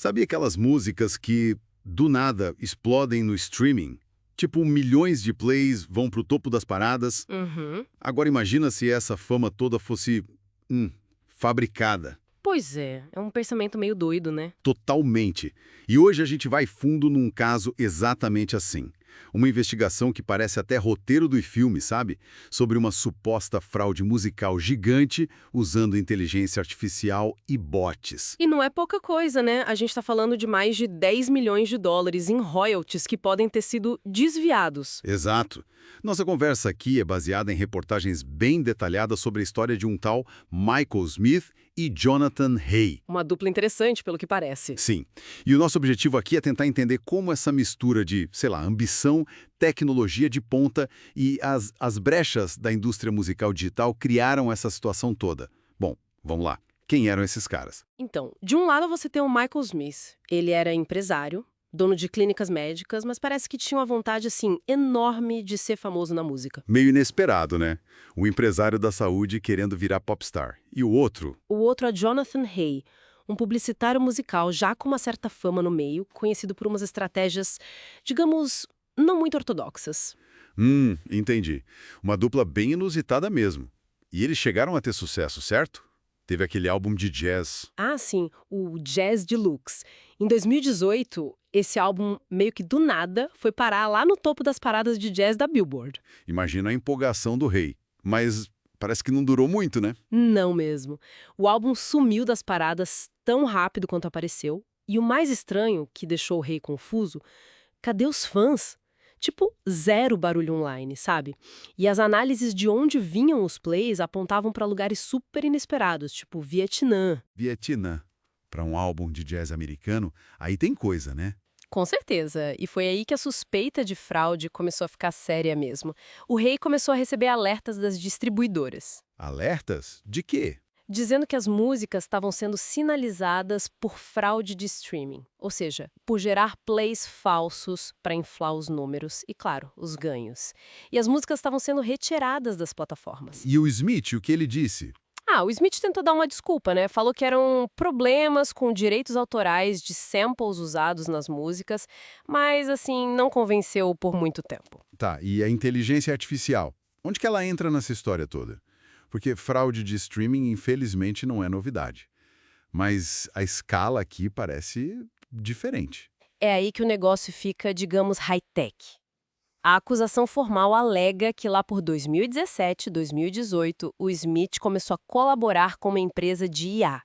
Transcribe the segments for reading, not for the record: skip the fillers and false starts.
Sabe aquelas músicas que, do nada, explodem no streaming? Tipo, milhões de plays vão pro topo das paradas. Uhum. Agora imagina se essa fama toda fosse, fabricada. Pois é um pensamento meio doido, né? Totalmente. E hoje a gente vai fundo num caso exatamente assim. Uma investigação que parece até roteiro do filme, sabe? Sobre uma suposta fraude musical gigante usando inteligência artificial e bots. E não é pouca coisa, né? A gente tá falando de mais de 10 milhões de dólares em royalties que podem ter sido desviados. Exato. Nossa conversa aqui é baseada em reportagens bem detalhadas sobre a história de um tal Michael Smith e Jonathan Hay. Uma dupla interessante, pelo que parece. Sim. E o nosso objetivo aqui é tentar entender como essa mistura de, sei lá, ambição, tecnologia de ponta e as brechas da indústria musical digital criaram essa situação toda. Bom, vamos lá. Quem eram esses caras? Então, de um lado você tem o Michael Smith. Ele era empresário, dono de clínicas médicas, mas parece que tinha uma vontade, assim, enorme de ser famoso na música. Meio inesperado, né? O empresário da saúde querendo virar popstar. E o outro? O outro é Jonathan Hay, um publicitário musical já com uma certa fama no meio, conhecido por umas estratégias, digamos, não muito ortodoxas. Entendi. Uma dupla bem inusitada mesmo. E eles chegaram a ter sucesso, certo? Teve aquele álbum de jazz. Ah, sim, o Jazz Deluxe. Em 2018, esse álbum, meio que do nada, foi parar lá no topo das paradas de jazz da Billboard. Imagina a empolgação do rei. Mas parece que não durou muito, né? Não mesmo. O álbum sumiu das paradas tão rápido quanto apareceu. E o mais estranho, que deixou o rei confuso, cadê os fãs? Tipo, zero barulho online, sabe? E as análises de onde vinham os plays apontavam para lugares super inesperados, tipo Vietnã. Vietnã. Para um álbum de jazz americano, aí tem coisa, né? Com certeza. E foi aí que a suspeita de fraude começou a ficar séria mesmo. O rei começou a receber alertas das distribuidoras, Alertas? De quê? dizendo que as músicas estavam sendo sinalizadas por fraude de streaming, ou seja, por gerar plays falsos para inflar os números e, claro, os ganhos. E as músicas estavam sendo retiradas das plataformas. E o Smith, o que ele disse? O Smith tentou dar uma desculpa, né? Falou que eram problemas com direitos autorais de samples usados nas músicas, mas, assim, não convenceu por muito tempo. Tá, e a inteligência artificial? Onde que ela entra nessa história toda? Porque fraude de streaming, infelizmente, não é novidade. Mas a escala aqui parece diferente. É aí que o negócio fica, digamos, high-tech. A acusação formal alega que lá por 2017, 2018, o Smith começou a colaborar com uma empresa de IA.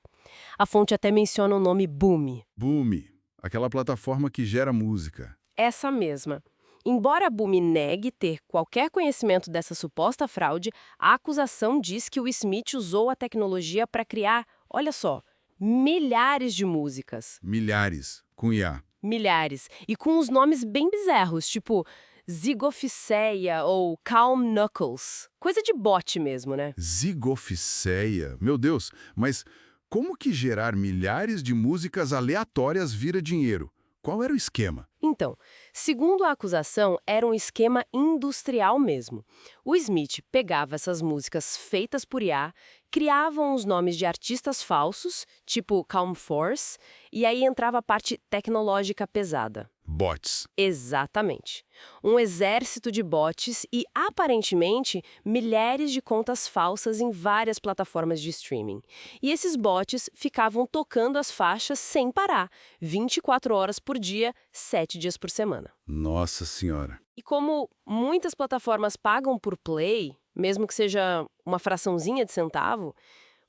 A fonte até menciona o nome Boom. Boom, aquela plataforma que gera música. Essa mesma. Embora a Boom negue ter qualquer conhecimento dessa suposta fraude, a acusação diz que o Smith usou a tecnologia para criar, olha só, milhares de músicas. Milhares, com IA. Milhares. E com os nomes bem bizarros, tipo Zigophyceia ou Calm Knuckles. Coisa de bot mesmo, né? Zigophyceia, meu Deus, mas como que gerar milhares de músicas aleatórias vira dinheiro? Qual era o esquema? Então, segundo a acusação, era um esquema industrial mesmo. O Smith pegava essas músicas feitas por IA, criavam os nomes de artistas falsos, tipo Calm Force, e aí entrava a parte tecnológica pesada. Bots. Exatamente. Um exército de bots e, aparentemente, milhares de contas falsas em várias plataformas de streaming. E esses bots ficavam tocando as faixas sem parar, 24 horas por dia, 7 dias por semana. Nossa Senhora. E como muitas plataformas pagam por play, mesmo que seja uma fraçãozinha de centavo,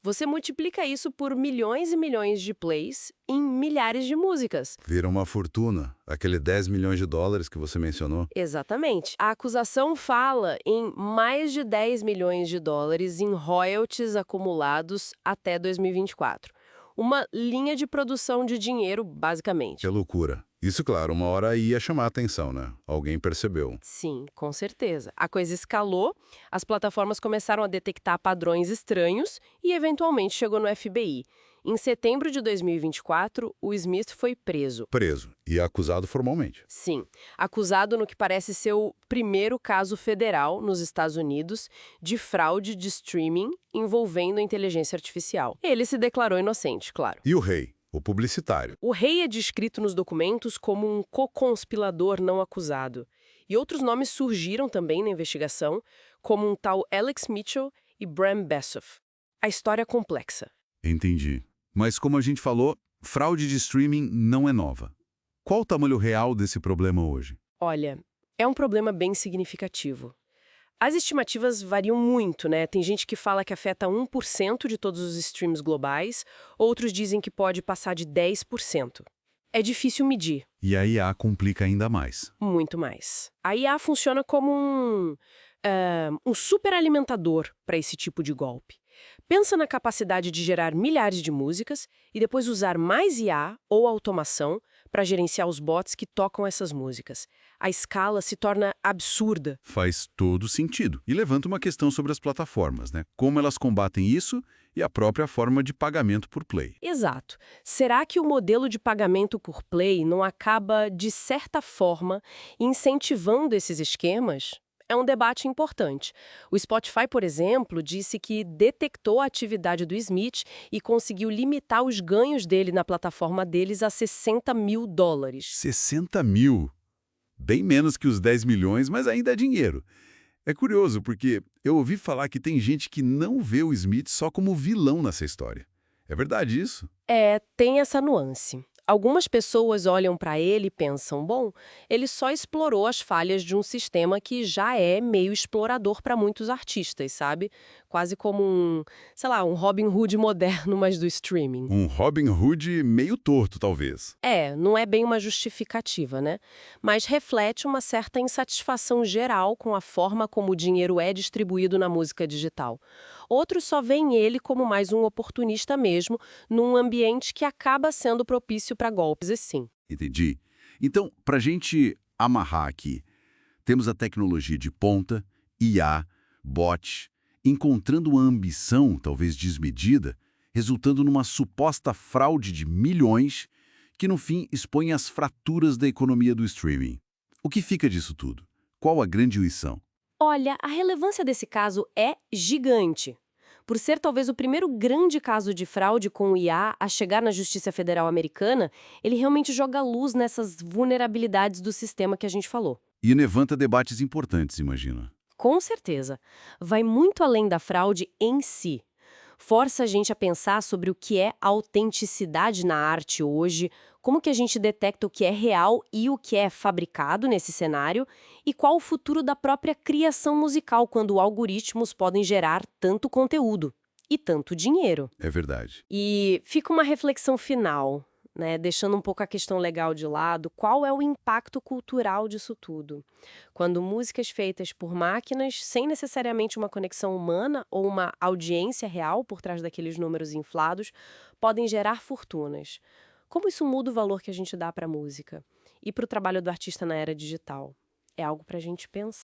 você multiplica isso por milhões e milhões de plays em milhares de músicas. Vira uma fortuna, aquele 10 milhões de dólares que você mencionou. Exatamente. A acusação fala em mais de 10 milhões de dólares em royalties acumulados até 2024. Uma linha de produção de dinheiro, basicamente. Que loucura. Isso, claro, uma hora ia chamar a atenção, né? Alguém percebeu. Sim, com certeza. A coisa escalou, as plataformas começaram a detectar padrões estranhos e, eventualmente, chegou no FBI. Em setembro de 2024, o Smith foi preso. Preso e acusado formalmente. Sim, acusado no que parece ser o primeiro caso federal nos Estados Unidos de fraude de streaming envolvendo a inteligência artificial. Ele se declarou inocente, claro. E o rei? o publicitário. O rei é descrito nos documentos como um co-conspirador não acusado. E outros nomes surgiram também na investigação, como um tal Alex Mitchell e Bram Bessoff. A história é complexa. Entendi. Mas como a gente falou, fraude de streaming não é nova. Qual o tamanho real desse problema hoje? Olha, é um problema bem significativo. As estimativas variam muito, né? Tem gente que fala que afeta 1% de todos os streams globais, outros dizem que pode passar de 10%. É difícil medir. E a IA complica ainda mais. Muito mais. A IA funciona como um superalimentador para esse tipo de golpe. Pensa na capacidade de gerar milhares de músicas e depois usar mais IA ou automação para gerenciar os bots que tocam essas músicas. A escala se torna absurda. Faz todo sentido. E levanta uma questão sobre as plataformas, né? Como elas combatem isso e a própria forma de pagamento por play. Exato. Será que o modelo de pagamento por play não acaba, de certa forma, incentivando esses esquemas? É um debate importante. O Spotify, por exemplo, disse que detectou a atividade do Smith e conseguiu limitar os ganhos dele na plataforma deles a $60 mil. 60 mil. Bem menos que os 10 milhões, mas ainda é dinheiro. É curioso, porque eu ouvi falar que tem gente que não vê o Smith só como vilão nessa história. É verdade isso? Tem essa nuance. Algumas pessoas olham para ele e pensam, bom, ele só explorou as falhas de um sistema que já é meio explorador para muitos artistas, sabe? Quase como um Robin Hood moderno, mas do streaming. Um Robin Hood meio torto, talvez. Não é bem uma justificativa, né? Mas reflete uma certa insatisfação geral com a forma como o dinheiro é distribuído na música digital. Outros só veem ele como mais um oportunista mesmo, num ambiente que acaba sendo propício para golpes assim. Entendi. Então, para a gente amarrar aqui, temos a tecnologia de ponta, IA, bot, encontrando uma ambição, talvez desmedida, resultando numa suposta fraude de milhões que, no fim, expõe as fraturas da economia do streaming. O que fica disso tudo? Qual a grande lição? Olha, a relevância desse caso é gigante. Por ser talvez o primeiro grande caso de fraude com o IA a chegar na Justiça Federal Americana, ele realmente joga luz nessas vulnerabilidades do sistema que a gente falou. E levanta debates importantes, imagino. Com certeza. Vai muito além da fraude em si. Força a gente a pensar sobre o que é autenticidade na arte hoje, como que a gente detecta o que é real e o que é fabricado nesse cenário, e qual o futuro da própria criação musical quando algoritmos podem gerar tanto conteúdo e tanto dinheiro. É verdade. E fica uma reflexão final, né, deixando um pouco a questão legal de lado, qual é o impacto cultural disso tudo? Quando músicas feitas por máquinas, sem necessariamente uma conexão humana ou uma audiência real por trás daqueles números inflados, podem gerar fortunas. Como isso muda o valor que a gente dá para a música? E para o trabalho do artista na era digital? É algo para a gente pensar.